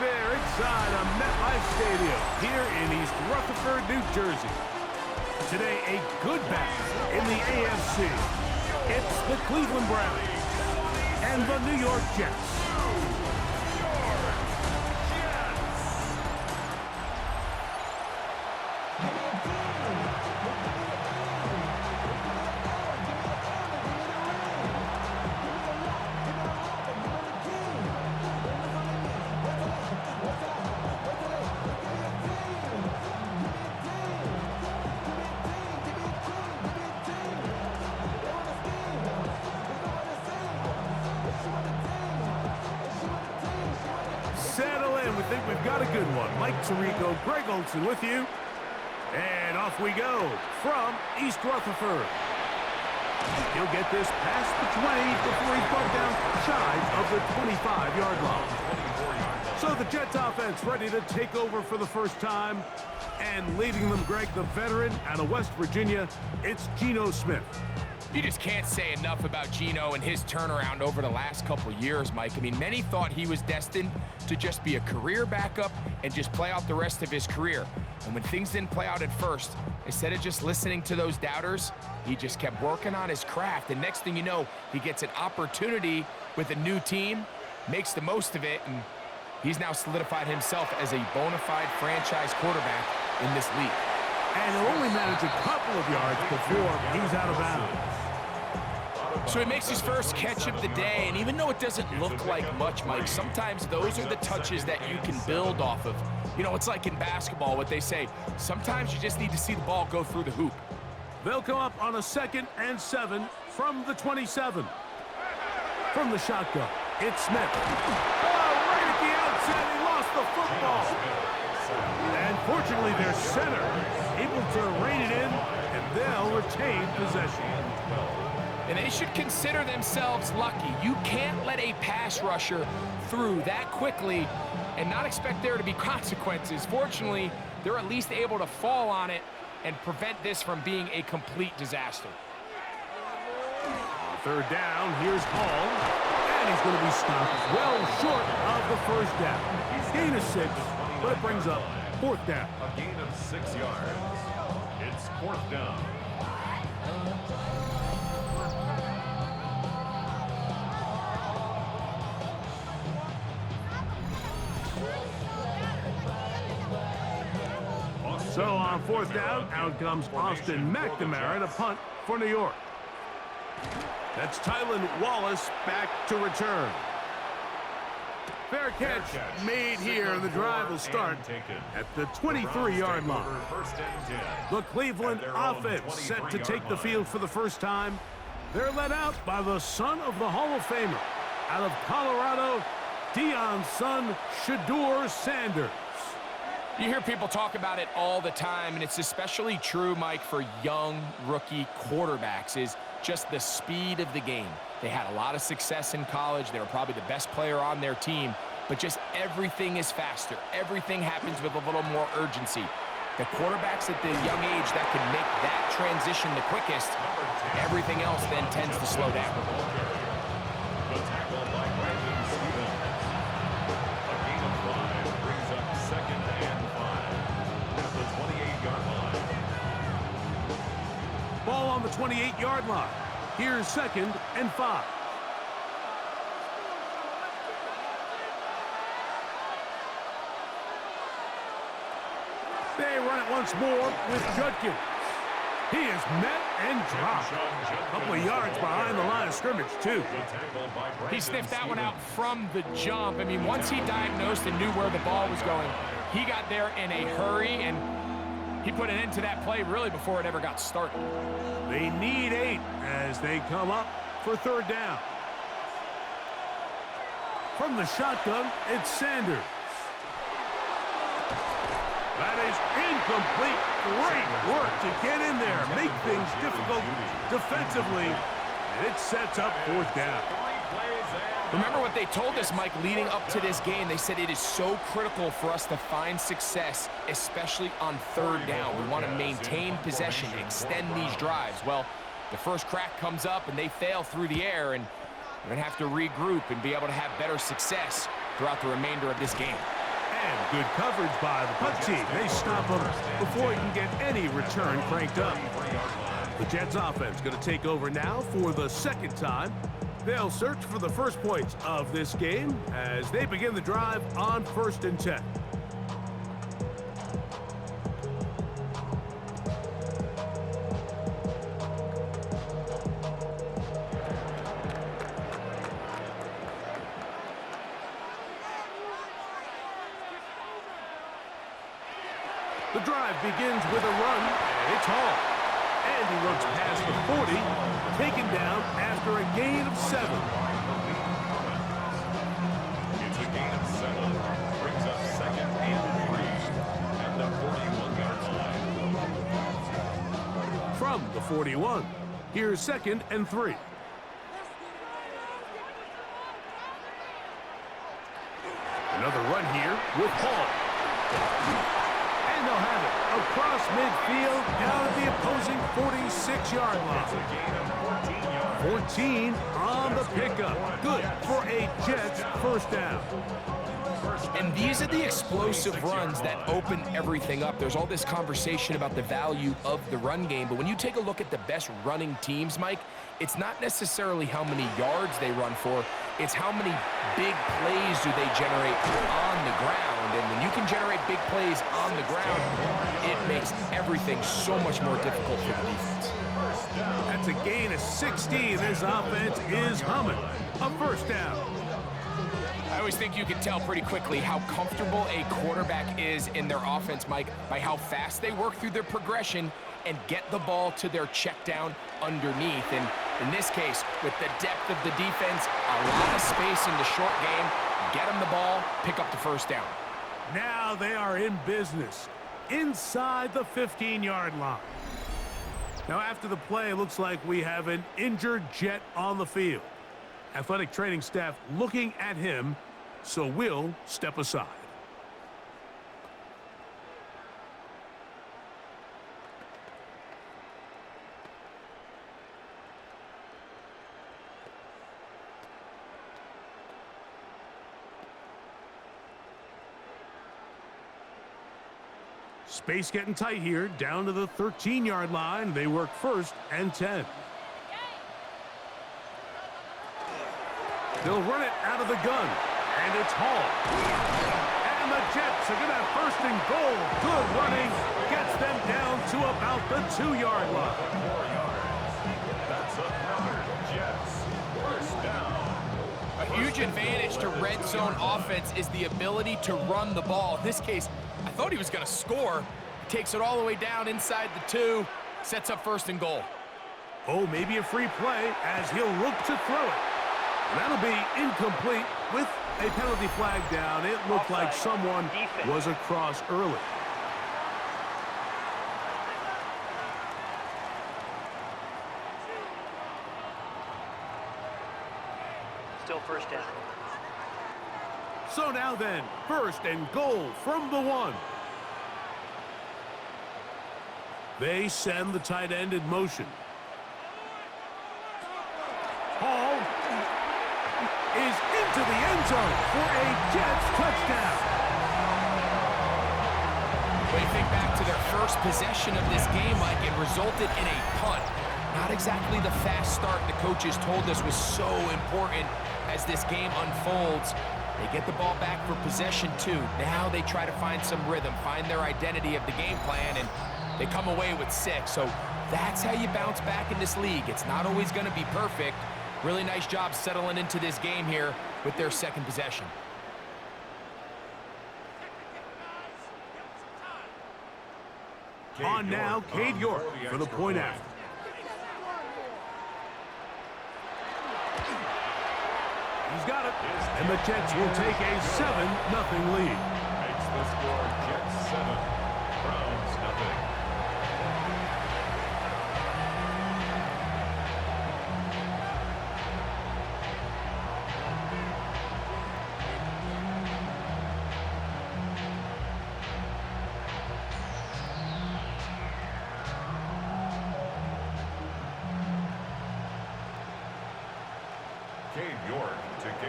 there inside a MetLife Stadium here in East Rutherford, New Jersey. Today, a good battle in the AFC. It's the Cleveland Browns and the New York Jets. Settle in. We think we've got a good one. Mike Tirico, Greg Olson with you. And off we go from East Rutherford. He'll get this past the 20 before he's brought down shy of the 25-yard line. So the Jets offense ready to take over for the first time. And leading them, Greg, the veteran out of West Virginia, it's Geno Smith. You just can't say enough about Geno and his turnaround over the last couple years, Mike. I mean, many thought he was destined to just be a career backup and just play out the rest of his career. And when things didn't play out at first, instead of just listening to those doubters, he just kept working on his craft. And next thing you know, he gets an opportunity with a new team, makes the most of it, and he's now solidified himself as a bona fide franchise quarterback in this league. And he'll only manage a couple of yards before he's out of bounds. So he makes his first catch of the day, and even though it doesn't look like much, Mike, sometimes those are the touches that you can build off of. You know, it's like in basketball, what they say, sometimes you just need to see the ball go through the hoop. They'll come up on a 2nd and 7 from the 27. From the shotgun, it's Smith. Oh, right at the outset, he lost the football. And fortunately, their center able to rein it in, and they'll retain possession. And they should consider themselves lucky. You can't let a pass rusher through that quickly and not expect there to be consequences. Fortunately, they're at least able to fall on it and prevent this from being a complete disaster. 3rd down, here's Hall, and he's going to be stopped well short of the first down. Gain of 6, but it brings up 4th down. A gain of 6 yards. It's 4th down. So on 4th down, out comes Austin McNamara to punt for New York. That's Tylan Wallace back to return. Fair catch made here, and the drive will start at the 23-yard line. The Cleveland offense set to take the field for the first time. They're led out by the son of the Hall of Famer. Out of Colorado, Deion's son, Shedeur Sanders. You hear people talk about it all the time, and it's especially true, Mike, for young rookie quarterbacks, is just the speed of the game. They had a lot of success in college. They were probably the best player on their team, but just everything is faster. Everything happens with a little more urgency. The quarterbacks at the young age that can make that transition the quickest, everything else then tends to slow down. The tackle by Brandon Stevens. A gain of 5 brings up 2nd and 5 at the 28-yard line. Ball on the 28-yard line. Here's 2nd and 5. They run it once more with Judkins. He is met and dropped. A couple of yards behind the line of scrimmage, too. He sniffed that one out from the jump. I mean, once he diagnosed and knew where the ball was going, he got there in a hurry, and he put an end to that play really before it ever got started. They need 8 as they come up for 3rd down. From the shotgun, it's Sanders. That is incomplete. Great work to get in there, make things difficult defensively, and it sets up 4th down. Remember what they told us, Mike, leading up to this game. They said it is so critical for us to find success, especially on 3rd down. We want to maintain possession, extend these drives. Well, the first crack comes up, and they fail through the air, and they're going to have to regroup and be able to have better success throughout the remainder of this game. And good coverage by the punt team. They stop him before he can get any return cranked up. The Jets offense going to take over now for the second time. They'll search for the first points of this game as they begin the drive on 1st and 10. The drive begins with a run, and it's Hall. And he runs past the 40, taken down after a gain of 7. It's a gain of 7. Brings up 2nd and 3 at the 41-yard line. From the 41, here's 2nd and 3. Another run here with Hall. And they'll have it across midfield down at the opposing 46-yard line. 14 on the pickup. Good for a Jets first down. And these are the explosive runs that open everything up. There's all this conversation about the value of the run game, but when you take a look at the best running teams, Mike, it's not necessarily how many yards they run for, it's how many big plays do they generate on the ground. And when you can generate big plays on the ground, it makes everything so much more difficult for the defense. That's a gain of 16. This offense is humming. A first down. I always think you can tell pretty quickly how comfortable a quarterback is in their offense, Mike, by how fast they work through their progression and get the ball to their check down underneath. And in this case, with the depth of the defense, a lot of space in the short game, get them the ball, pick up the first down. Now they are in business inside the 15-yard line. Now after the play, it looks like we have an injured Jet on the field. Athletic training staff looking at him, so we'll step aside. Space getting tight here, down to the 13-yard line. They work 1st and 10. They'll run it out of the gun, and it's Hall. And the Jets are going to have 1st and goal. Good running, gets them down to about the 2-yard line. That's another Jets first down. A huge advantage to red zone offense is the ability to run the ball. In this case, I thought he was going to score. Takes it all the way down inside the 2, sets up 1st and goal. Oh, maybe a free play as he'll look to throw it. And that'll be incomplete with a penalty flag down. It looked like someone was across early. Still first down. So now then, 1st and goal from the 1. They send the tight end in motion. Hall is into the end zone for a Jets touchdown. When you think back to their first possession of this game, Mike, it resulted in a punt. Not exactly the fast start the coaches told us was so important as this game unfolds. They get the ball back for possession 2. Now they try to find some rhythm, find their identity of the game plan, and they come away with 6. So that's how you bounce back in this league. It's not always going to be perfect. Really nice job settling into this game here with their 2nd possession. On now, Cade York for the point after. He's got it. And the Jets will take a 7-0 lead. Makes the score Jets 7, Browns nothing.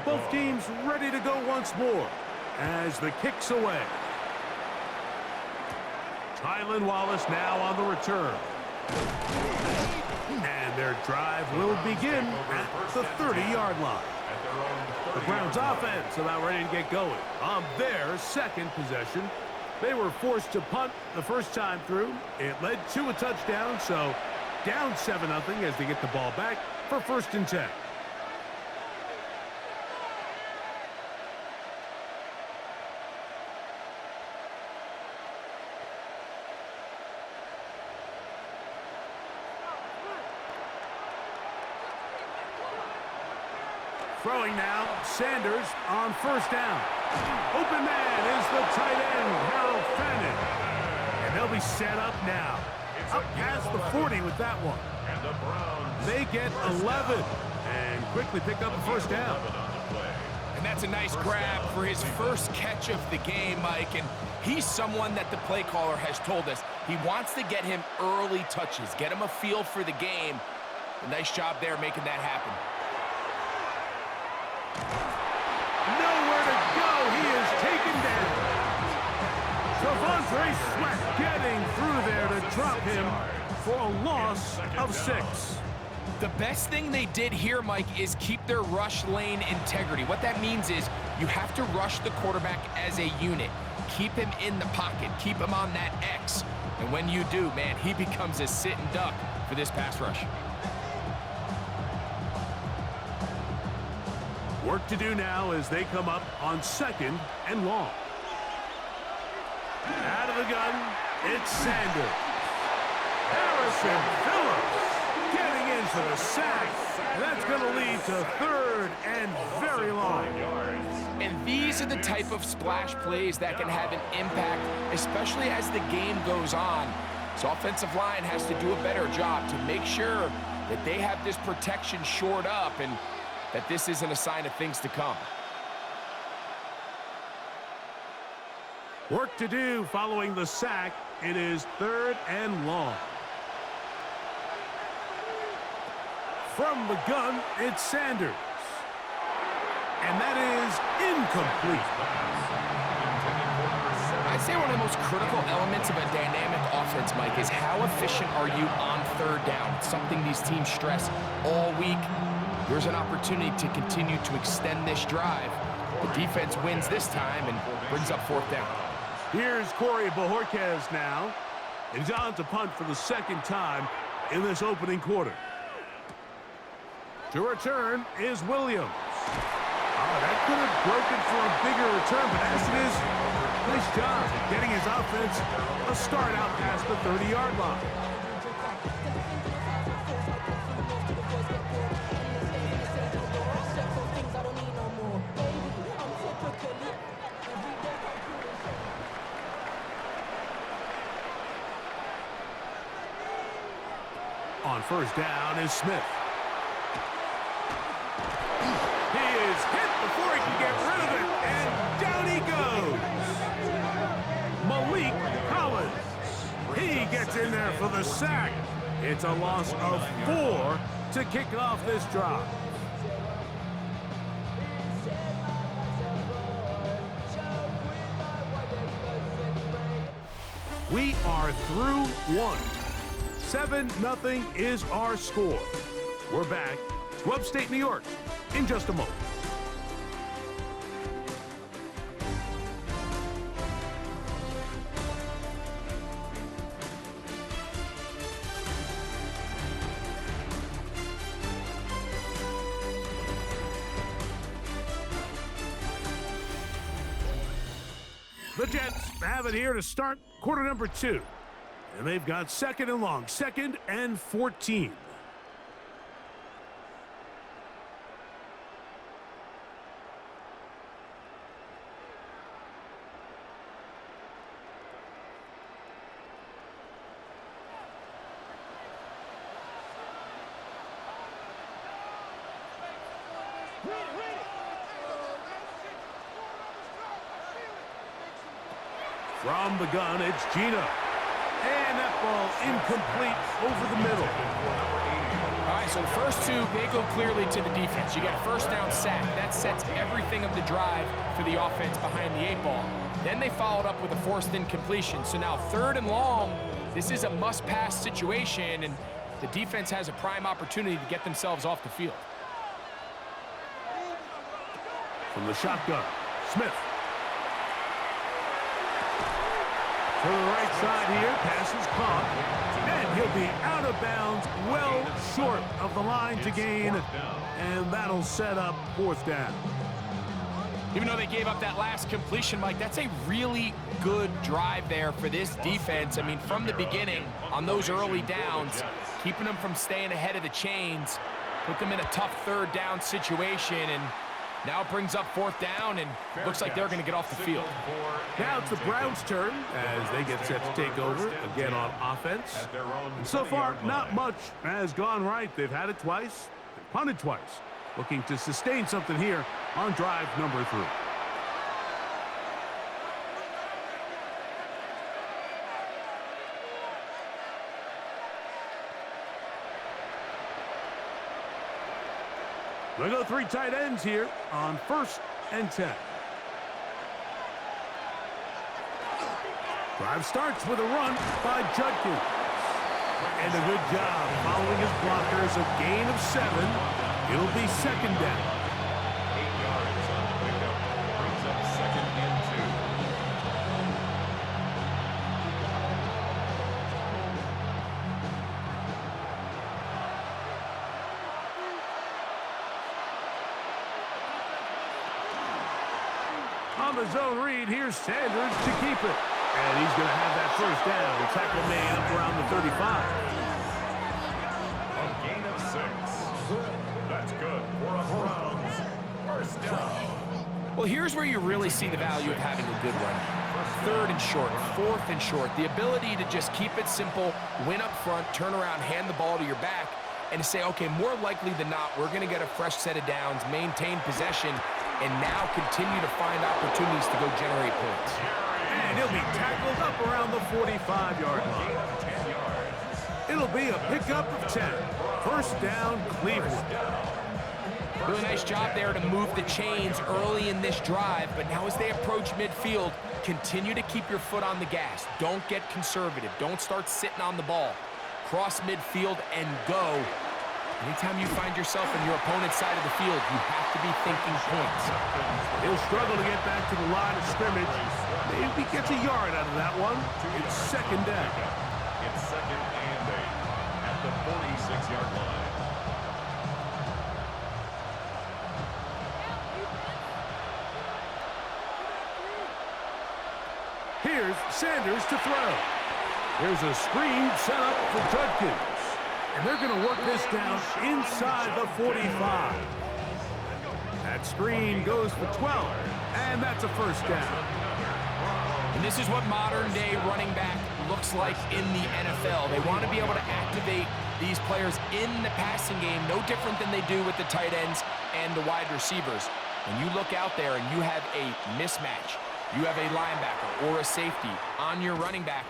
Both teams ready to go once more. as the kick's away. Tylan Wallace now on the return. And their drive will begin at the 30-yard line. The Browns offense about ready to get going on their second possession. They were forced to punt the first time through. It led to a touchdown, so down 7-0 as they get the ball back for 1st and 10. Throwing now, Sanders on 1st down. Open man is the tight end, Harold Fannin. And they'll be set up now. Up past the 40 with that one. They get 11 and quickly pick up the 1st down. And that's a nice grab for his first catch of the game, Mike. And he's someone that the play caller has told us he wants to get him early touches, get him a feel for the game. A nice job there making that happen. Nowhere to go. He is taken down. Devontae Sweat getting through there to drop him for a loss of 6. The best thing they did here, Mike, is keep their rush lane integrity. What that means is you have to rush the quarterback as a unit. Keep him in the pocket. Keep him on that X. And when you do, man, he becomes a sitting duck for this pass rush. Work to do now as they come up on 2nd and long. Out of the gun, it's Sanders. Harrison Phillips getting in for the sack. And that's going to lead to 3rd and very long. And these are the type of splash plays that can have an impact, especially as the game goes on. So offensive line has to do a better job to make sure that they have this protection shored up and that this isn't a sign of things to come. Work to do following the sack. It is 3rd and long. From the gun, it's Sanders. And that is incomplete. I'd say one of the most critical elements of a dynamic offense, Mike, is how efficient are you on 3rd down. It's something these teams stress all week. There's an opportunity to continue to extend this drive. The defense wins this time and brings up 4th down. Here's Corey Bojorquez now. And he's on to punt for the 2nd time in this opening quarter. To return is Williams. Oh, that could have broken for a bigger return, but as it is, nice job getting his offense a start out past the 30-yard line. On 1st down is Smith. He is hit before he can get rid of it, and down he goes. Malik Collins. He gets in there for the sack. It's a loss of 4 to kick off this drive. We are through 1. 7-0 is our score. We're back to upstate New York in just a moment. The Jets have it here to start quarter number 2. And they've got 2nd and long, 2nd and 14. From the gun, it's Gino. And that ball incomplete over the middle. All right, so the first two, they go clearly to the defense. You get a first down sack. That sets everything of the drive for the offense behind the 8-ball. Then they followed up with a forced incompletion. So now 3rd and long, this is a must-pass situation, and the defense has a prime opportunity to get themselves off the field. From the shotgun, Smith. To the right side here, pass is caught. And he'll be out of bounds, well short of the line to gain. And that'll set up 4th down. Even though they gave up that last completion, Mike, that's a really good drive there for this defense. I mean, from the beginning, on those early downs, keeping them from staying ahead of the chains, put them in a tough 3rd down situation, and now it brings up 4th down, and looks like they're going to get off the field. Now it's the Browns' turn as they get set to take over again on offense. And so far, not much has gone right. They've had it twice, they've punted twice. Looking to sustain something here on drive number 3. They go 3 tight ends here on 1st and 10. Drive starts with a run by Judkins. And a good job following his blockers. A gain of 7. It'll be 2nd down. 8 yards on the pickup. Brings up 2nd and 2. On the zone read, here's Sanders to keep it. And he's going to have that 1st down. The tackle man up around the 35. A gain of 6. That's good for a Browns 1st down. Well, here's where you really see the value of having a good run. 3rd and short, 4th and short. The ability to just keep it simple, win up front, turn around, hand the ball to your back, and say, okay, more likely than not, we're going to get a fresh set of downs, maintain possession, and now continue to find opportunities to go generate points. And he'll be tackled up around the 45-yard line. It'll be a pickup of 10. 1st down, Cleveland. Really nice job there to move the chains early in this drive, but now as they approach midfield, continue to keep your foot on the gas. Don't get conservative. Don't start sitting on the ball. Cross midfield and go. Anytime you find yourself on your opponent's side of the field, you have to be thinking points. He'll struggle to get back to the line of scrimmage. Maybe gets a yard out of that one. It's 2nd down. It's 2nd and 8 at the 46-yard line. Here's Sanders to throw. There's a screen set up for Judkins. And they're going to work this down inside the 45. That screen goes for 12. And that's a 1st down. And this is what modern-day running back looks like in the NFL. They want to be able to activate these players in the passing game, no different than they do with the tight ends and the wide receivers. When you look out there and you have a mismatch, you have a linebacker or a safety on your running back.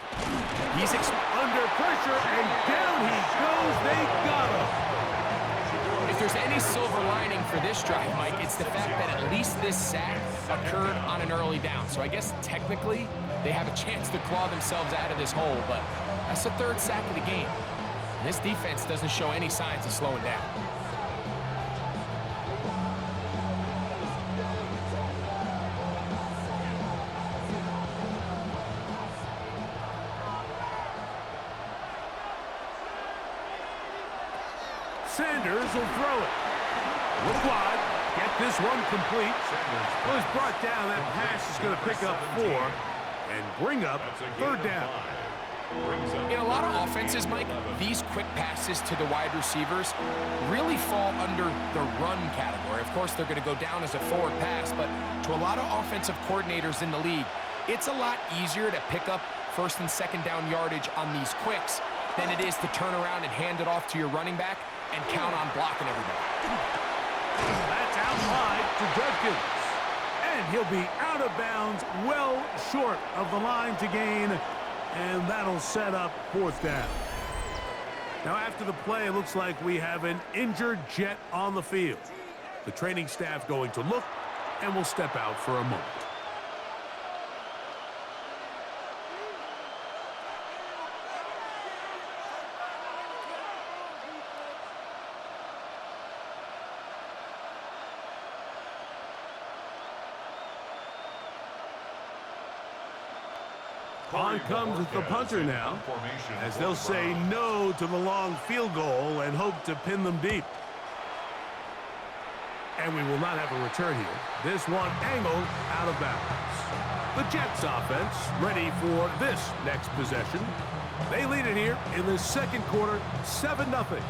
He's under pressure, and down he goes. They got him. If there's any silver lining for this drive, Mike, it's the fact that at least this sack occurred on an early down. So I guess technically they have a chance to claw themselves out of this hole, but that's the 3rd sack of the game. And this defense doesn't show any signs of slowing down. Sanders will throw it. Look wide. Get this one complete. Well, it's brought down. That pass is going to pick up 4 and bring up 3rd down. In a lot of offenses, Mike, these quick passes to the wide receivers really fall under the run category. Of course, they're going to go down as a forward pass, but to a lot of offensive coordinators in the league, it's a lot easier to pick up 1st and 2nd down yardage on these quicks than it is to turn around and hand it off to your running back and count on blocking everybody. That's out wide to Judkins. And he'll be out of bounds, well short of the line to gain. And that'll set up 4th down. Now, after the play, it looks like we have an injured Jet on the field. The training staff going to look, and will step out for a moment. On comes the punter now, as they'll say no to the long field goal and hope to pin them deep. And we will not have a return here. This one angled out of bounds. The Jets offense ready for this next possession. They lead it here in the second quarter, 7-0,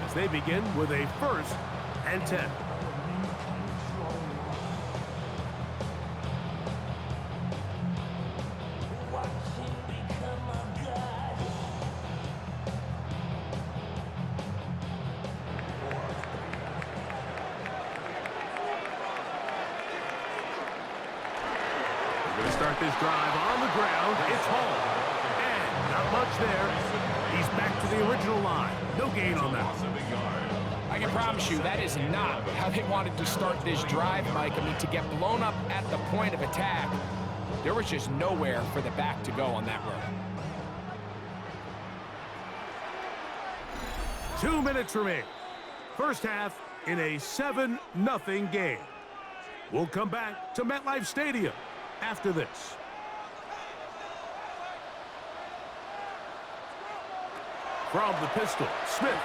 as they begin with a 1st and 10. Going to start this drive on the ground. It's Hall. And not much there. He's back to the original line. No gain on that. I can promise you that is not how they wanted to start this drive, Mike. I mean, to get blown up at the point of attack, there was just nowhere for the back to go on that run. 2 minutes remain. First half in a 7-0 game. We'll come back to MetLife Stadium after this. From the pistol, Smith.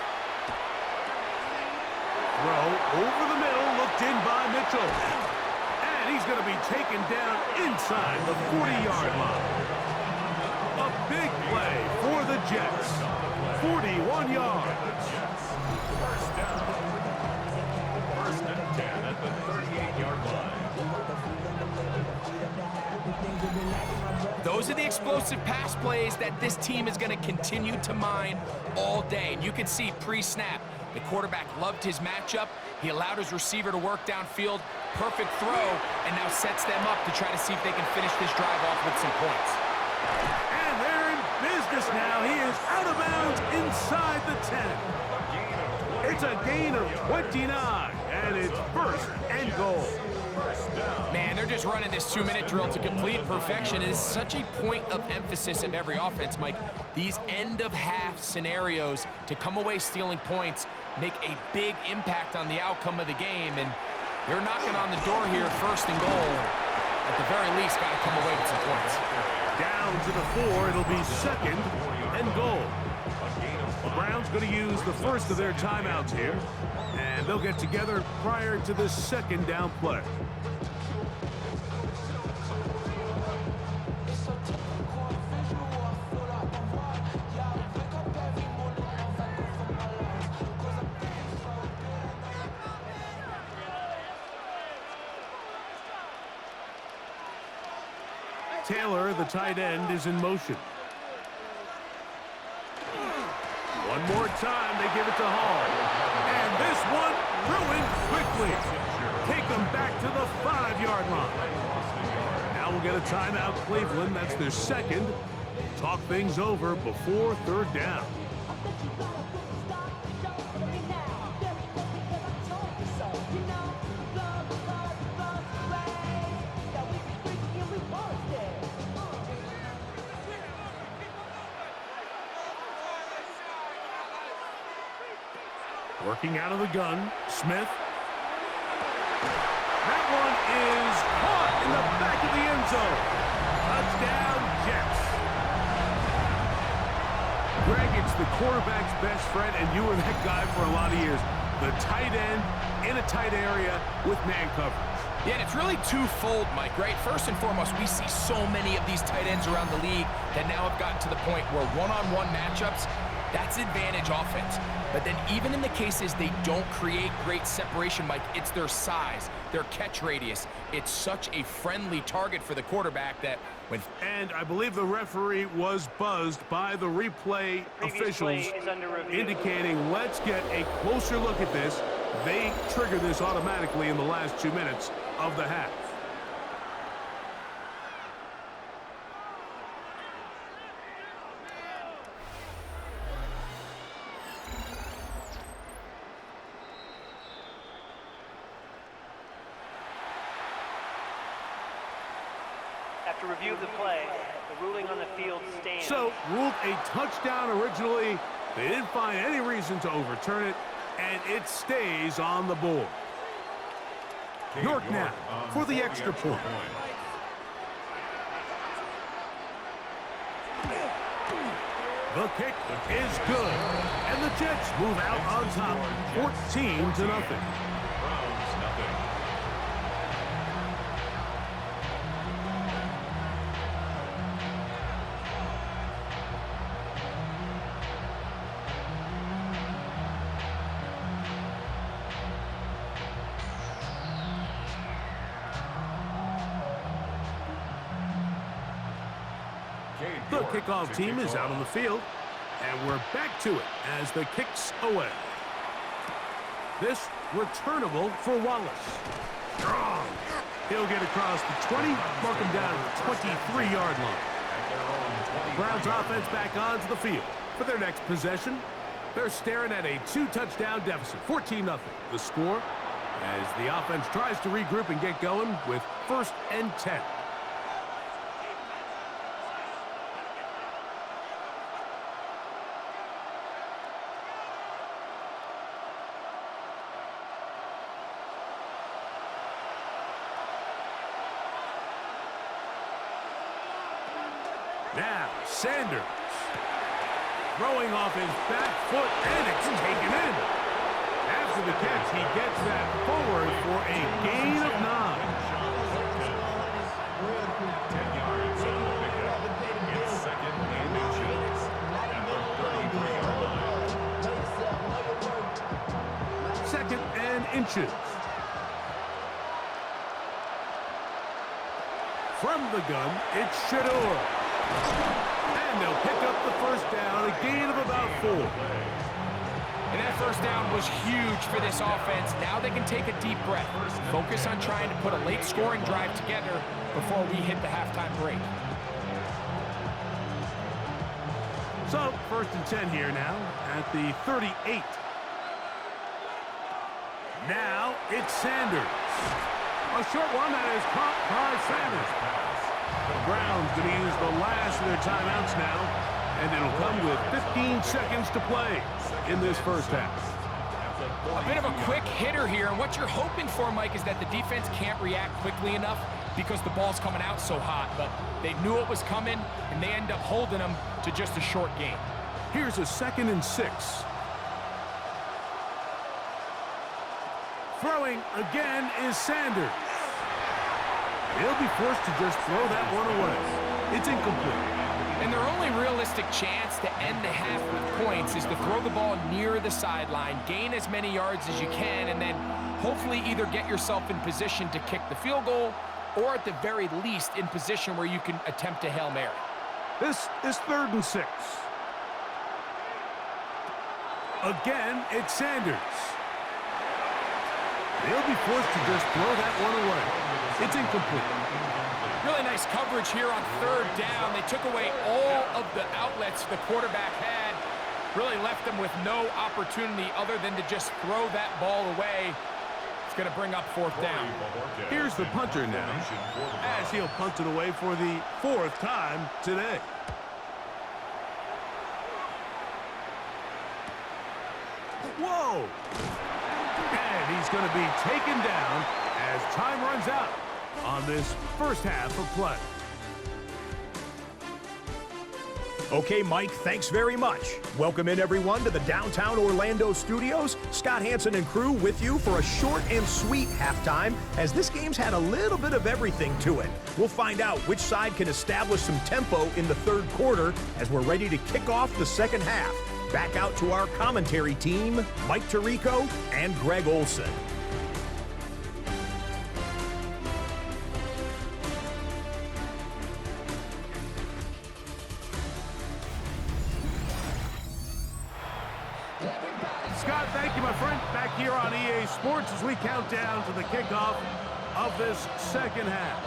Throw over the middle, looked in by Mitchell. And he's going to be taken down inside the 40-yard line. A big play for the Jets. 41 yards. First down. 1st and 10 at the 38-yard line. Those are the explosive pass plays that this team is going to continue to mine all day. And you can see pre-snap, the quarterback loved his matchup. He allowed his receiver to work downfield. Perfect throw, and now sets them up to try to see if they can finish this drive off with some points. And they're in business now. He is out of bounds inside the 10. It's a gain of 29, and it's 1st and goal. Man, they're just running this 2-minute drill to complete perfection. It is such a point of emphasis of every offense, Mike. These end-of-half scenarios to come away stealing points make a big impact on the outcome of the game, and they're knocking on the door here, 1st and goal. At the very least, got to come away with some points. Down to the 4, it'll be 2nd and goal. The Browns going to use the first of their timeouts here, and they'll get together prior to the 2nd down play. Taylor, the tight end, is in motion. One more time, they give it to Hall. And this one ruined quickly. Take them back to the 5-yard line. Now we'll get a timeout, Cleveland. That's their 2nd. Talk things over before 3rd down. Working out of the gun, Smith. That one is caught in the back of the end zone. Touchdown, Jets. Greg, it's the quarterback's best friend, and you were that guy for a lot of years. The tight end in a tight area with man coverage. Yeah, and it's really twofold, Mike, right? First and foremost, we see so many of these tight ends around the league that now have gotten to the point where one-on-one matchups, that's advantage offense. But then even in the cases they don't create great separation, Mike, it's their size, their catch radius. It's such a friendly target for the quarterback that when... And I believe the referee was buzzed by the replay officials indicating, let's get a closer look at this. They trigger this automatically in the last 2 minutes of the half. After review of the play, the ruling on the field stands. So, ruled a touchdown originally. They didn't find any reason to overturn it, and it stays on the board. York now for the extra point. The kick is good, and the Jets move out on top, 14-0. Browns, nothing. The kickoff team is out on the field, and we're back to it as the kick's away. This returnable for Wallace. Strong. He'll get across the 20, mark him down at the 23-yard line. Browns offense back onto the field for their next possession. They're staring at a 2-touchdown deficit, 14-0. The score as the offense tries to regroup and get going with 1st and 10. Now, Sanders. Throwing off his back foot, and it's taken in. After the catch, he gets that forward for a gain of 9. 10 yards on the pickup. It's 2nd and inches at the 33-yard line. 2nd and inches. From the gun, it's Shador. And they'll pick up the 1st down, a gain of about 4. And that 1st down was huge for this offense. Now they can take a deep breath. Focus on trying to put a late scoring drive together before we hit the halftime break. So, 1st and 10 here now at the 38. Now, it's Sanders. A short one that is caught by Sanders. The Browns going to use the last of their timeouts now, and it'll come with 15 seconds to play in this 1st half. A bit of a quick hitter here, and what you're hoping for, Mike, is that the defense can't react quickly enough because the ball's coming out so hot, but they knew it was coming, and they end up holding them to just a short game. Here's a 2nd and 6. Throwing again is Sanders. He'll be forced to just throw that one away. It's incomplete. And their only realistic chance to end the half with points is to throw the ball near the sideline, gain as many yards as you can, and then hopefully either get yourself in position to kick the field goal or at the very least in position where you can attempt a Hail Mary. This is 3rd and 6. Again, it's Sanders. He'll be forced to just throw that one away. It's incomplete. Really nice coverage here on 3rd down. They took away all of the outlets the quarterback had. Really left them with no opportunity other than to just throw that ball away. It's going to bring up 4th down. Here's the punter now, as he'll punt it away for the 4th time today. Whoa! And he's going to be taken down as time runs out on this 1st half of play. Okay, Mike, thanks very much. Welcome in, everyone, to the downtown Orlando studios. Scott Hansen and crew with you for a short and sweet halftime, as this game's had a little bit of everything to it. We'll find out which side can establish some tempo in the 3rd quarter as we're ready to kick off the 2nd half. Back out to our commentary team, Mike Tirico and Greg Olson. Scott, thank you, my friend. Back here on EA Sports as we count down to the kickoff of this 2nd half.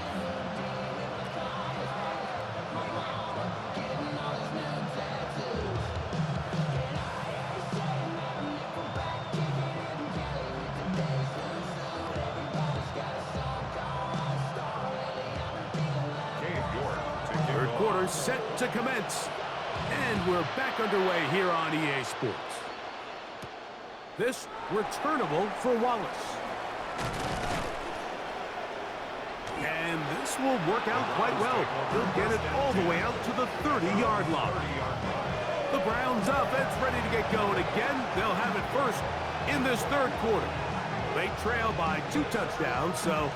quarter set to commence. And we're back underway here on EA Sports. This returnable for Wallace. And this will work out quite well. He'll get it all the way out to the 30-yard line. The Browns offense ready to get going again. They'll have it first in this third quarter. They trail by 2 touchdowns, so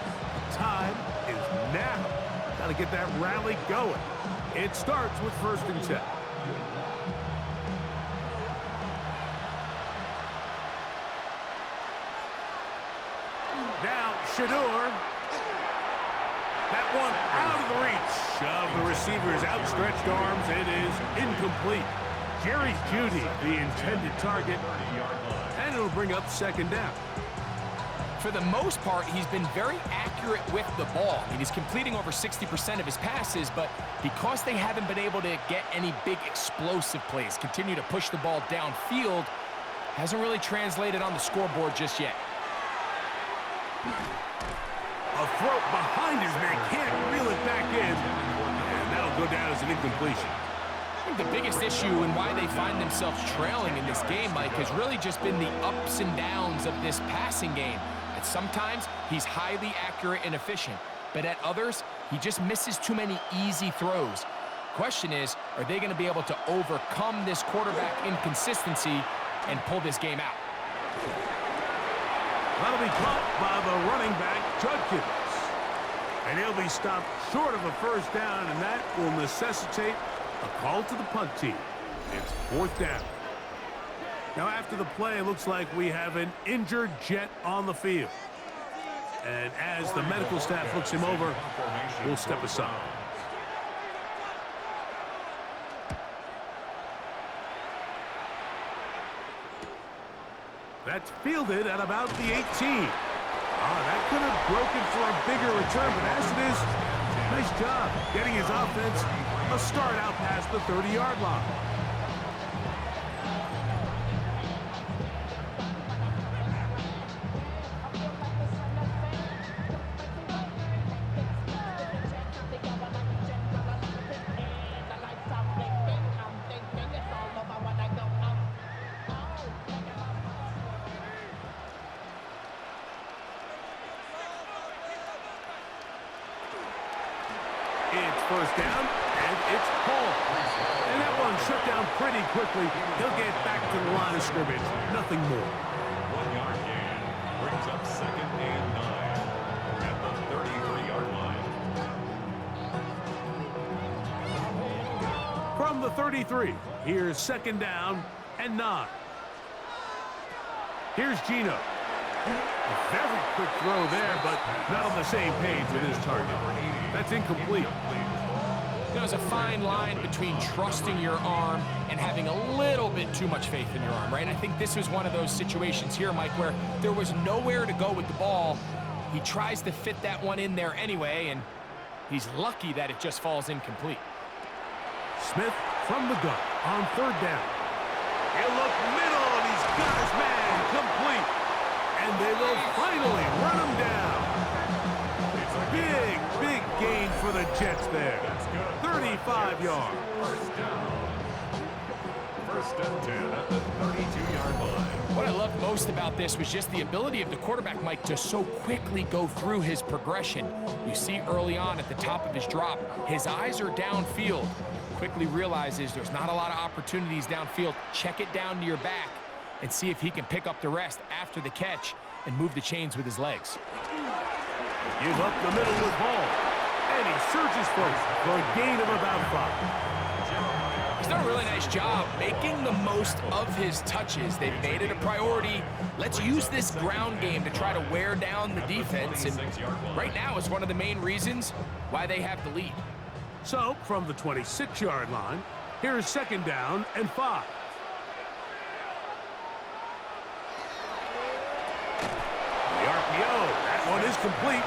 the time is now. Got to get that rally going. It starts with 1st and 10. Now, Shador. That one out of the reach of the receiver's outstretched arms. It is incomplete. Jerry Jeudy, the intended target, and it'll bring up 2nd down. For the most part, he's been very accurate with the ball. I mean, he's completing over 60% of his passes, but because they haven't been able to get any big explosive plays, continue to push the ball downfield, hasn't really translated on the scoreboard just yet. A throw behind his man, can't reel it back in, and that'll go down as an incompletion. I think the biggest issue and why they find themselves trailing in this game, Mike, has really just been the ups and downs of this passing game. At sometimes, he's highly accurate and efficient, but at others, he just misses too many easy throws. Question is, are they going to be able to overcome this quarterback inconsistency and pull this game out? That'll be caught by the running back, Judkins. And he'll be stopped short of a 1st down, and that will necessitate a call to the punt team. It's 4th down. Now, after the play, it looks like we have an injured Jet on the field. And as the medical staff looks him over, we'll step aside. That's fielded at about the 18. That could have broken for a bigger return, but as it is, nice job getting his offense a start out past the 30-yard line. It's 1st down, and it's Paul. And that one shut down pretty quickly. He'll get back to the line of scrimmage. Nothing more. 1-yard gain brings up 2nd and 9 at the 33-yard line. From the 33, here's 2nd down and 9. Here's Gino. A very quick throw there, but not on the same page with his target. That's incomplete. There's a fine line between trusting your arm and having a little bit too much faith in your arm, right? And I think this was one of those situations here, Mike, where there was nowhere to go with the ball. He tries to fit that one in there anyway, and he's lucky that it just falls incomplete. Smith from the gun on 3rd down. He'll look middle, and he's got his man complete. And they will finally run him down. Big gain for the Jets there. 35 yards. 1st and 10 at the 32-yard line. What I loved most about this was just the ability of the quarterback, Mike, to so quickly go through his progression. You see early on at the top of his drop, his eyes are downfield. Quickly realizes there's not a lot of opportunities downfield. Check it down to your back and see if he can pick up the rest after the catch and move the chains with his legs. Give up the middle with ball. And he surges forward for a gain of about 5. He's done a really nice job making the most of his touches. They've made it a priority. Let's use this ground game to try to wear down the defense. And right now is one of the main reasons why they have the lead. So, from the 26-yard line, here's 2nd down and 5. The RPO, that one is complete.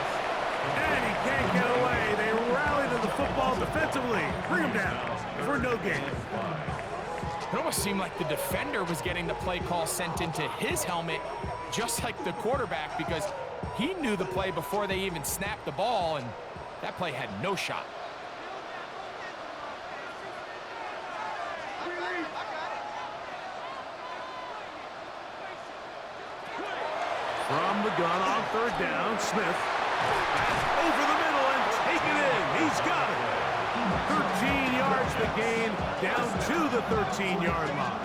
And he can't get away. They rally to the football defensively. Bring him down for no gain. It almost seemed like the defender was getting the play call sent into his helmet, just like the quarterback, because he knew the play before they even snapped the ball, and that play had no shot. From the gun on third down, Smith. That's over the middle and taken in. He's got it. 13 yards the gain, down to the 13-yard line.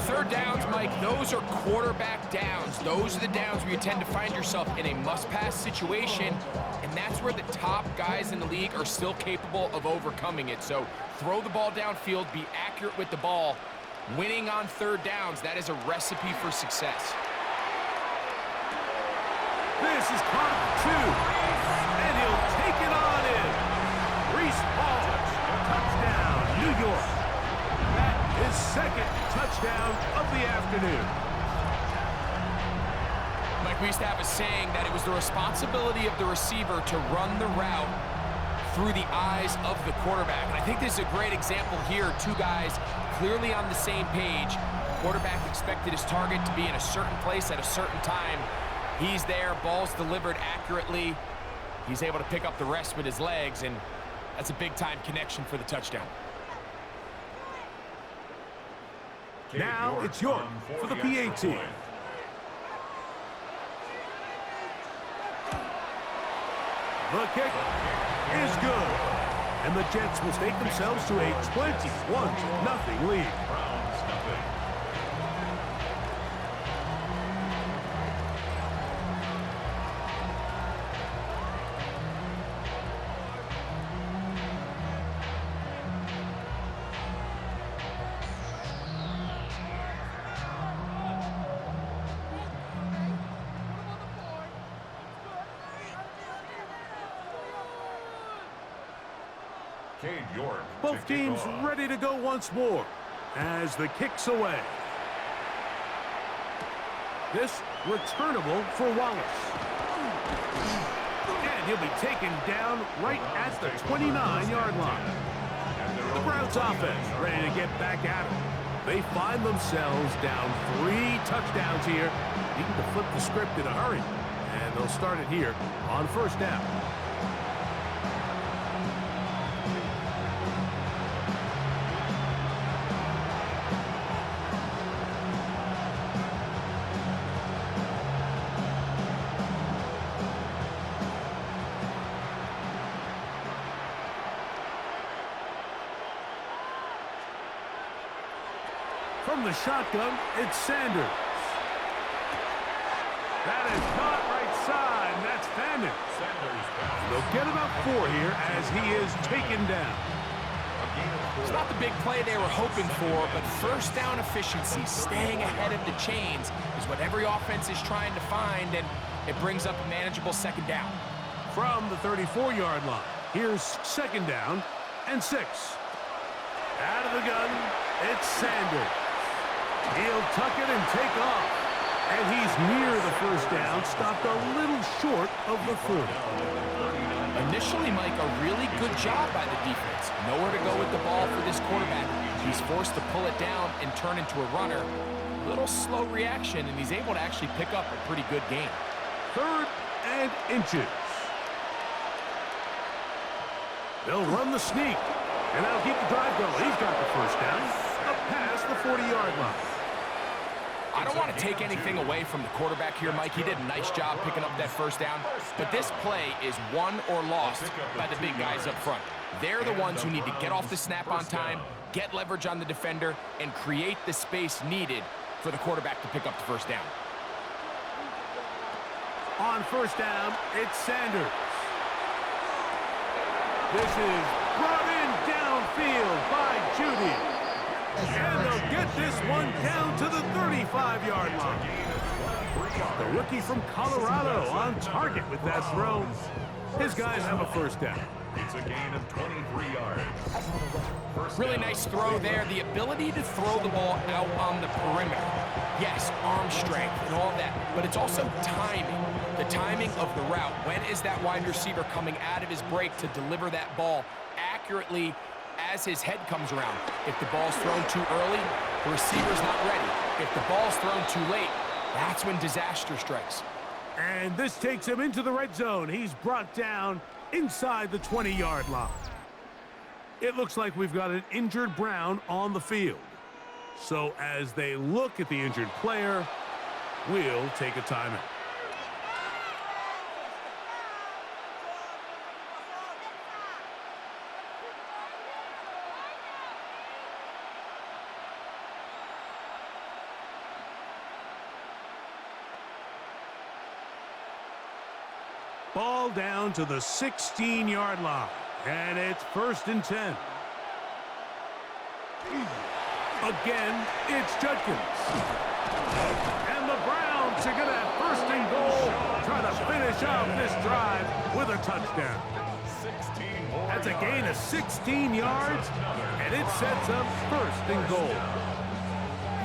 Third downs, Mike, those are quarterback downs. Those are the downs where you tend to find yourself in a must-pass situation, and that's where the top guys in the league are still capable of overcoming it. So throw the ball downfield, be accurate with the ball. Winning on third downs, that is a recipe for success. This is caught for 2, and he'll take it on in. Reese Hall, touchdown, New York. That is second touchdown of the afternoon. Mike, we used to have a saying that it was the responsibility of the receiver to run the route through the eyes of the quarterback. And I think this is a great example here. Two guys clearly on the same page. Quarterback expected his target to be in a certain place at a certain time. He's there, ball's delivered accurately. He's able to pick up the rest with his legs, and that's a big-time connection for the touchdown. Now it's York for the PAT. The kick is good. And the Jets will take themselves to a 21-0 lead. Both teams ready to go once more as the kick's away. This returnable for Wallace. And he'll be taken down right at the 29-yard line. The Browns offense ready to get back at it. They find themselves down 3 touchdowns here, needing to flip the script in a hurry. And they'll start it here on first down. From the shotgun, it's Sanders. That is caught right side, and that's Fannin. They'll get about 4 here as he is taken down. It's not the big play they were hoping for, but first down efficiency, staying ahead of the chains, is what every offense is trying to find, and it brings up a manageable second down. From the 34-yard line, here's second down and 6. Out of the gun, it's Sanders. He'll tuck it and take off. And he's near the first down, stopped a little short of the 40. Initially, Mike, a really good job by the defense. Nowhere to go with the ball for this quarterback. He's forced to pull it down and turn into a runner. A little slow reaction, and he's able to actually pick up a pretty good gain. 3rd and inches. They'll run the sneak, and that'll keep the drive going. He's got the first down, up past the 40-yard line. I don't want to take anything away from the quarterback here, Mike. He did a nice job picking up that first down. But this play is won or lost by the big guys up front. They're the ones who need to get off the snap on time, get leverage on the defender, and create the space needed for the quarterback to pick up the first down. On first down, it's Sanders. This is brought in downfield by Judy. And they'll get this one down to the 35-yard line. The rookie from Colorado on target with that throw. His guys have a first down. It's a gain of 23 yards. Really nice throw there. The ability to throw the ball out on the perimeter. Yes, arm strength and all that, but it's also timing. The timing of the route. When is that wide receiver coming out of his break to deliver that ball accurately as his head comes around? If the ball's thrown too early, the receiver's not ready. If the ball's thrown too late, that's when disaster strikes. And this takes him into the red zone. He's brought down inside the 20-yard line. It looks like we've got an injured Brown on the field. So as they look at the injured player, will take a timeout. Ball down to the 16-yard line, and it's 1st and 10. Again, it's Judkins. And the Browns are going to have 1st and goal, trying to finish off this drive with a touchdown. That's a gain of 16 yards, and it sets up 1st and goal.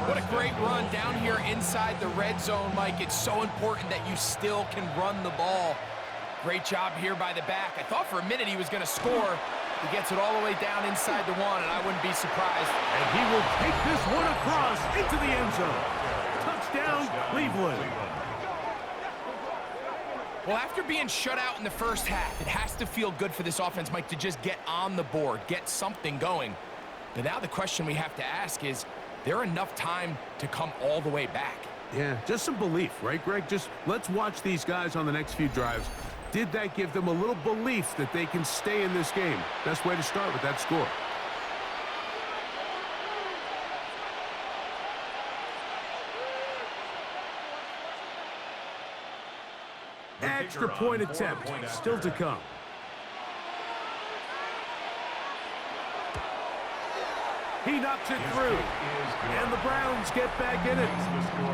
What a great run down here inside the red zone, Mike. It's so important that you still can run the ball. Great job here by the back. I thought for a minute he was going to score. He gets it all the way down inside the 1, and I wouldn't be surprised. And he will take this one across into the end zone. Touchdown, Cleveland. Well, after being shut out in the first half, it has to feel good for this offense, Mike, to just get on the board, get something going. But now the question we have to ask is there enough time to come all the way back? Yeah, just some belief, right, Greg? Just let's watch these guys on the next few drives. Did that give them a little belief that they can stay in this game? Best way to start with that score. Extra point attempt still to come. He knocks it through, and the Browns get back in it.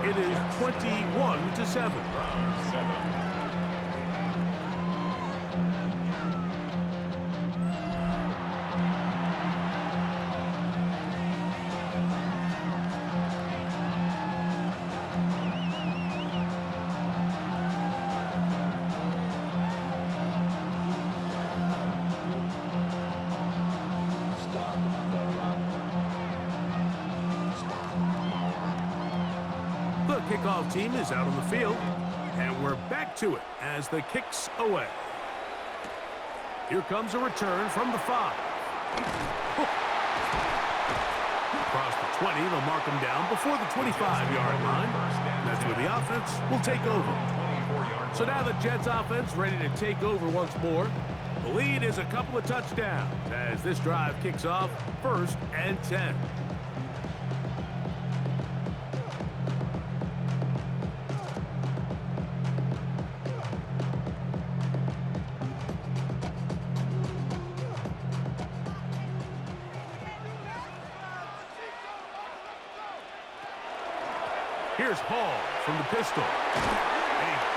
It is 21-7. The kickoff team is out on the field, and we're back to it as the kick's away. Here comes a return from the 5. Across the 20, they'll mark him down before the 25-yard line. That's where the offense will take over. So now the Jets offense ready to take over once more. The lead is a couple of touchdowns as this drive kicks off 1st and 10. Here's Hall from the pistol. A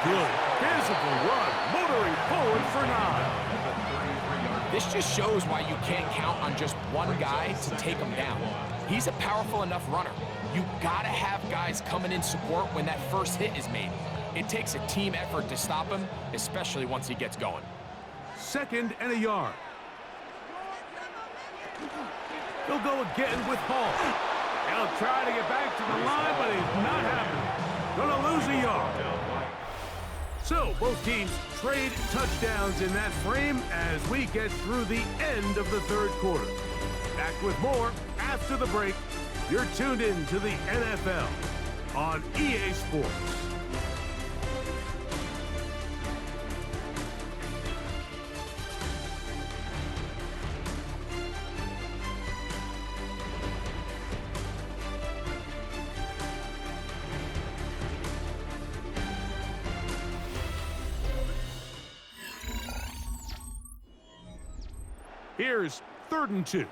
good physical run, motoring forward for 9. This just shows why you can't count on just one guy to take him down. He's a powerful enough runner. You gotta have guys coming in support when that first hit is made. It takes a team effort to stop him, especially once he gets going. 2nd and a yard. They'll go again with Hall. He'll try to get back to the line, but he's not happening. Gonna lose a yard. So both teams trade touchdowns in that frame as we get through the end of the 3rd quarter. Back with more after the break. You're tuned in to the NFL on EA Sports. Here's 3rd and 2.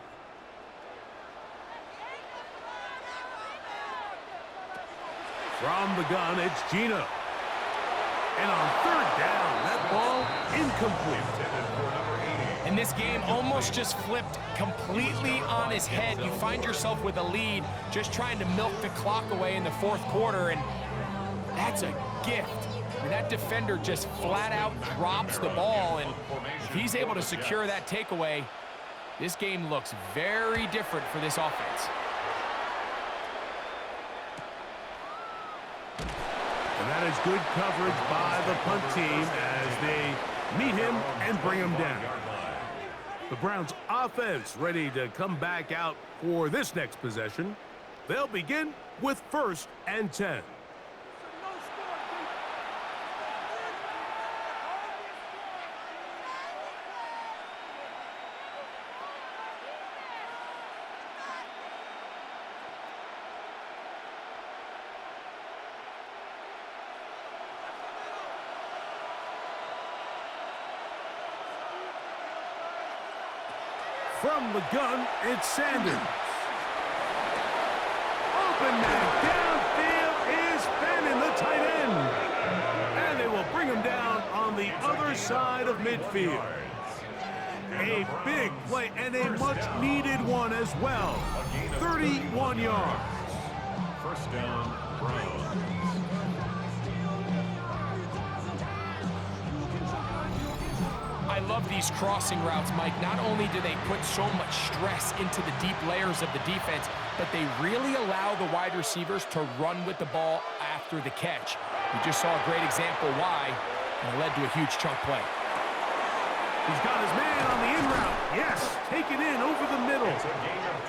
From the gun, it's Gino. And on 3rd down, that ball incomplete. And this game almost just flipped completely on his head. You find yourself with a lead, just trying to milk the clock away in the 4th quarter, and that's a gift. And that defender just flat out drops the ball, and if he's able to secure that takeaway, this game looks very different for this offense. And that is good coverage by the punt team as they meet him and bring him down. The Browns offense ready to come back out for this next possession. They'll begin with 1st and 10. From the gun, it's Sanders. Open man downfield is Fannin, the tight end. And they will bring him down on the other side of midfield. A big play and a much-needed one as well. 31 yards. First down, Browns. I love these crossing routes, Mike. Not only do they put so much stress into the deep layers of the defense, but they really allow the wide receivers to run with the ball after the catch. We just saw a great example why, and it led to a huge chunk play. He's got his man on the in route. Yes, take it in over the middle.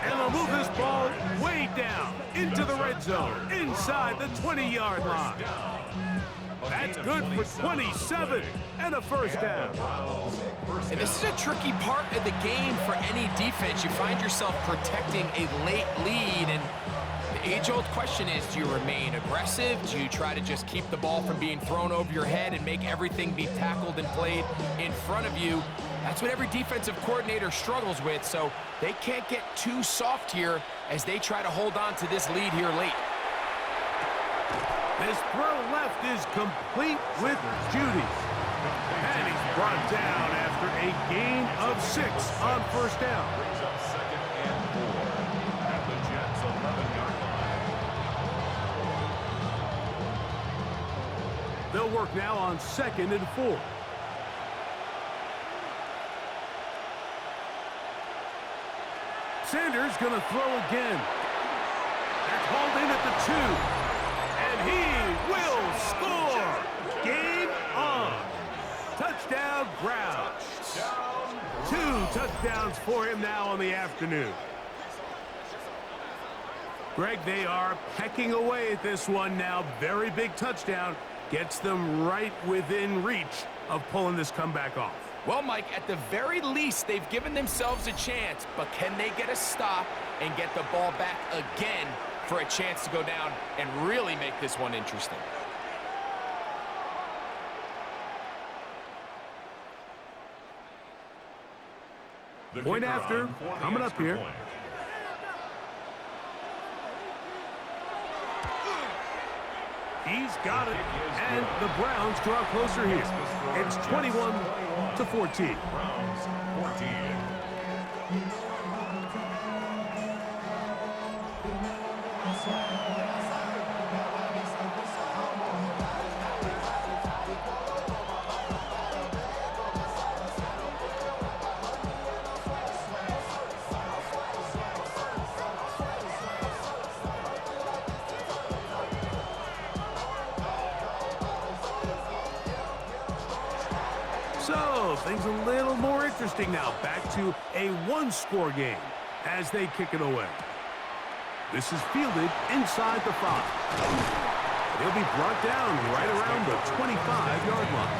And they'll move this ball way down into the red zone, inside the 20-yard line. That's good for 27 and a first down. And this is a tricky part of the game for any defense. You find yourself protecting a late lead, and the age-old question is, do you remain aggressive? Do you try to just keep the ball from being thrown over your head and make everything be tackled and played in front of you? That's what every defensive coordinator struggles with, so they can't get too soft here as they try to hold on to this lead here late. This throw left is complete with Judy. And he's brought down after a gain of 6 on first down. Brings up second and 4 at the Jets' 11-yard line. They'll work now on 2nd and 4. Sanders going to throw again. That's hauled in at the 2. And he will score. Game on. Touchdown, Browns. 2 touchdowns for him now on the afternoon. Greg, they are pecking away at this one now. Very big touchdown. Gets them right within reach of pulling this comeback off. Well, Mike, at the very least, they've given themselves a chance, but can they get a stop and get the ball back again for a chance to go down and really make this one interesting? Point after, coming up here. He's got it, and the Browns draw closer here. It's 21-14. Browns 14. So, things a little more interesting now. Back to a one-score game as they kick it away. This is fielded inside the 5. He'll be brought down right around the 25-yard line.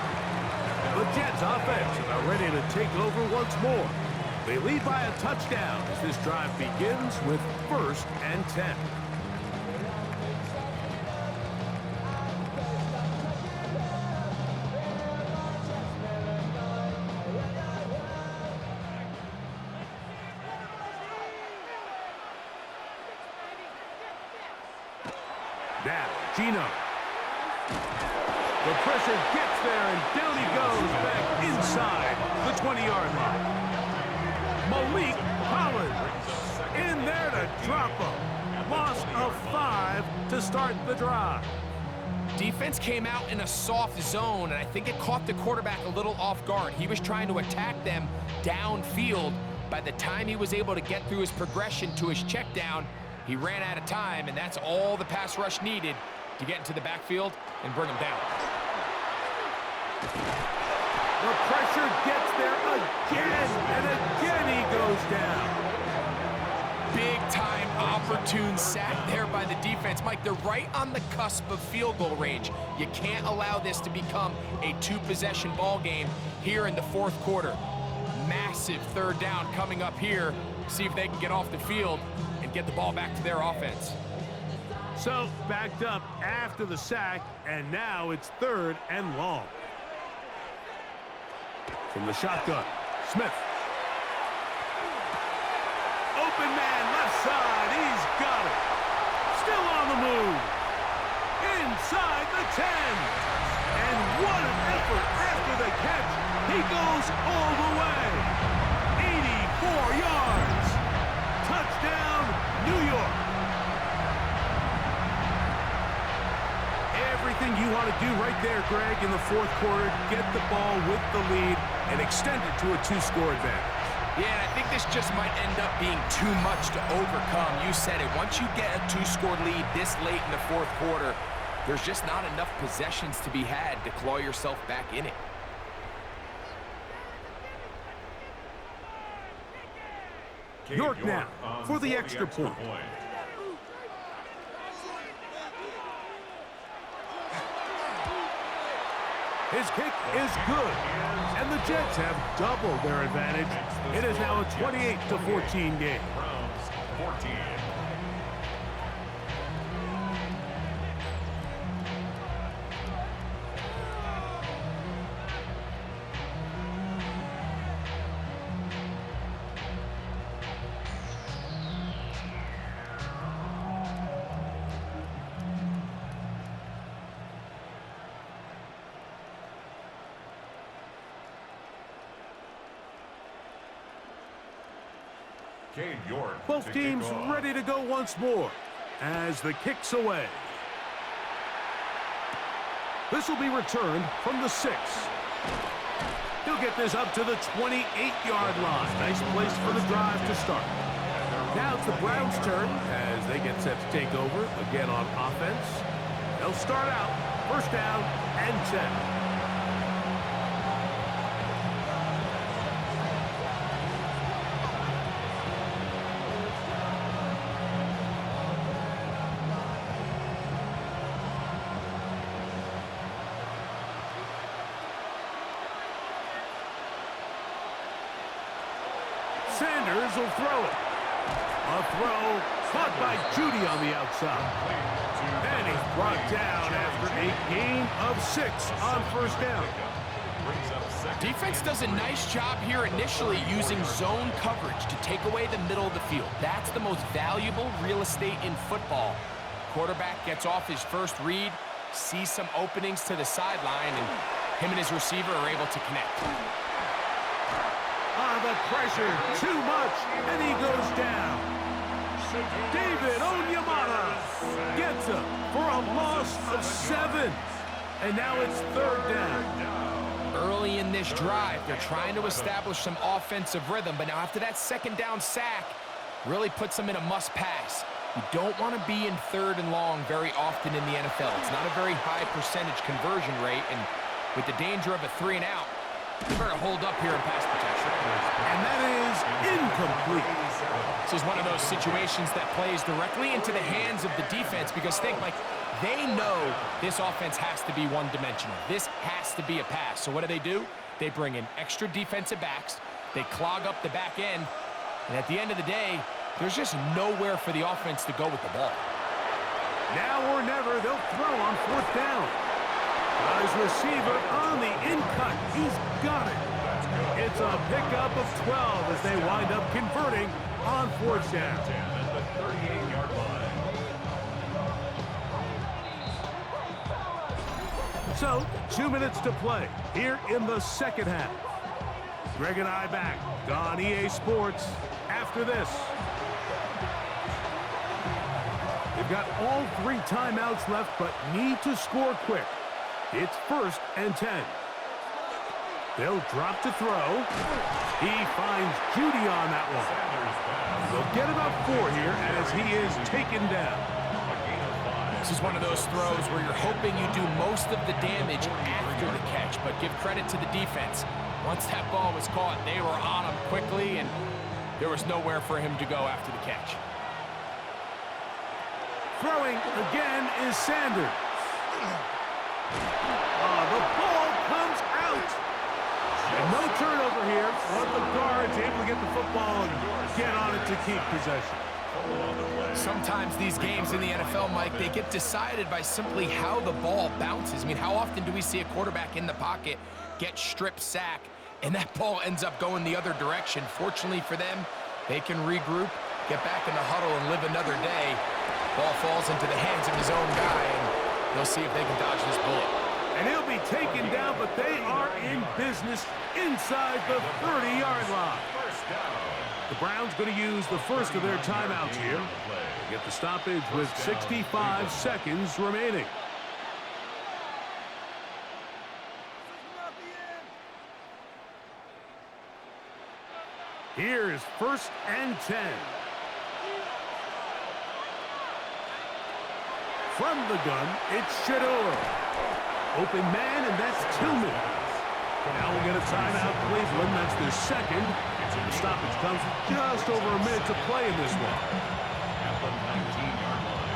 The Jets offense about ready to take over once more. They lead by a touchdown as this drive begins with 1st and 10. Now, Gino. The pressure gets there, and down he goes back inside the 20-yard line. Malik Collins in there to drop him. Loss of 5 to start the drive. Defense came out in a soft zone, and I think it caught the quarterback a little off guard. He was trying to attack them downfield. By the time he was able to get through his progression to his check down, he ran out of time, and that's all the pass rush needed to get into the backfield and bring him down. The pressure gets there again, and again he goes down. Big-time opportune sack there by the defense. Mike, they're right on the cusp of field goal range. You can't allow this to become a 2-possession ball game here in the 4th quarter. Massive 3rd down coming up here. See if they can get off the field and get the ball back to their offense. So, backed up after the sack, and now it's 3rd and long. From the shotgun, Smith. inside. He's got it. Still on the move. Inside the 10. And what an effort after the catch. He goes all the way. 84 yards. Touchdown, New York. Everything you want to do right there, Greg, in the fourth quarter. Get the ball with the lead and extend it to a 2-score advantage. Yeah, and I think this just might end up being too much to overcome. You said it. Once you get a 2-score lead this late in the fourth quarter, there's just not enough possessions to be had to claw yourself back in it. York now for the extra point. His kick is good, and the Jets have doubled their advantage. It is now a 28-14 game. Browns 14. Both teams ready to go once more as the kick's away. This will be returned from the 6. He'll get this up to the 28-yard line. Nice place for the drive to start. Now it's the Browns' turn as they get set to take over again on offense. They'll start out first down and 10. Sanders will throw it. A throw caught by Judy on the outside. And he's brought down after a gain of 6 on first down. Defense does a nice job here initially using zone coverage to take away the middle of the field. That's the most valuable real estate in football. Quarterback gets off his first read, sees some openings to the sideline, and him and his receiver are able to connect. The pressure, too much, and he goes down. David Onyemata gets him for a loss of 7. And now it's third down. Early in this drive, they're trying to establish some offensive rhythm, but now after that second down sack, really puts them in a must-pass. You don't want to be in third and long very often in the NFL. It's not a very high percentage conversion rate, and with the danger of a 3-and-out, you better hold up here in pass protection. And that is incomplete. This is one of those situations that plays directly into the hands of the defense because they know this offense has to be one-dimensional. This has to be a pass. So what do? They bring in extra defensive backs. They clog up the back end. And at the end of the day, there's just nowhere for the offense to go with the ball. Now or never, they'll throw on fourth down. His receiver on the in-cut. He's got it. It's a pickup of 12 as they wind up converting on fourth down. At the 38-yard line. So, 2 minutes to play here in the second half. Greg and I back on EA Sports after this. They've got all 3 timeouts left, but need to score quick. It's first and 10. They'll drop to throw. He finds Judy on that one. They'll get about 4 here as he is taken down. This is one of those throws where you're hoping you do most of the damage after the catch, but give credit to the defense. Once that ball was caught, they were on him quickly, and there was nowhere for him to go after the catch. Throwing again is Sanders. The ball comes out. And no turnover here. But the guard's able to get the football and get on it to keep possession. Sometimes these games in the NFL, Mike, they get decided by simply how the ball bounces. I mean, how often do we see a quarterback in the pocket get strip sack, and that ball ends up going the other direction? Fortunately for them, they can regroup get back in the huddle and live another day. Ball falls into the hands of his own guy, and they'll see if they can dodge this bullet. And he'll be taken down, but they are in business inside the 30-yard line. The Browns going to use the first of their timeouts here. Get the stoppage with 65 seconds remaining. Here's 1st and 10. From the gun, it's Shador. Open man, and that's Tillman. Now we'll get a timeout, Cleveland. That's their second. The stoppage comes with just over a minute to play in this one. At the 19-yard line.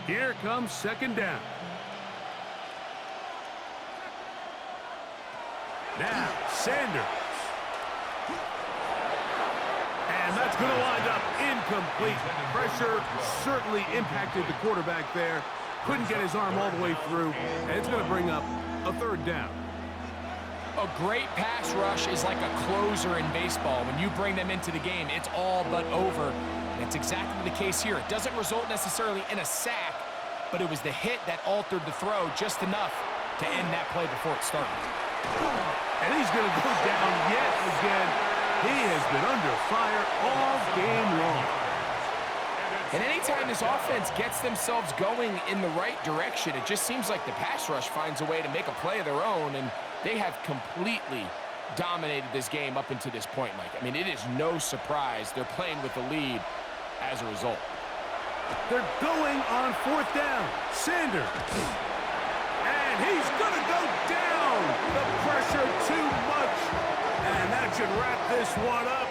Here comes 2nd down. Now, Sanders. And that's going to wind up incomplete. Pressure certainly impacted the quarterback there. Couldn't get his arm all the way through, and it's going to bring up a 3rd down. A great pass rush is like a closer in baseball. When you bring them into the game, it's all but over. That's exactly the case here. It doesn't result necessarily in a sack, but it was the hit that altered the throw just enough to end that play before it started. And he's going to go down yet again. He has been under fire all game long. And anytime this offense gets themselves going in the right direction, it just seems like the pass rush finds a way to make a play of their own, and they have completely dominated this game up until this point, Mike. I mean, it is no surprise they're playing with the lead as a result. They're going on 4th down. Sanders. And he's going to go down. The pressure too much. And that should wrap this one up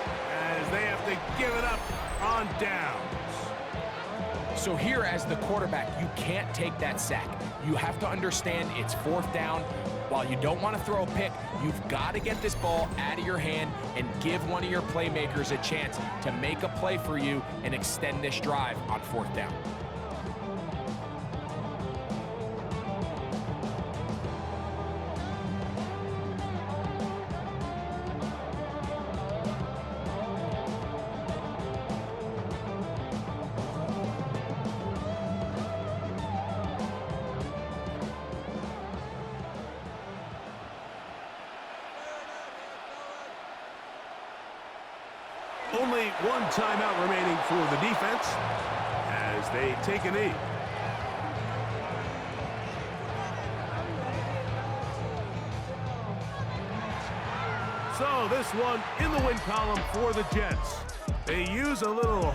as they have to give it up on downs. So here as the quarterback, you can't take that sack. You have to understand it's 4th down. While you don't want to throw a pick, you've got to get this ball out of your hand and give one of your playmakers a chance to make a play for you and extend this drive on 4th down. Only one timeout remaining for the defense as they take a knee. So this one in the win column for the Jets. They use a little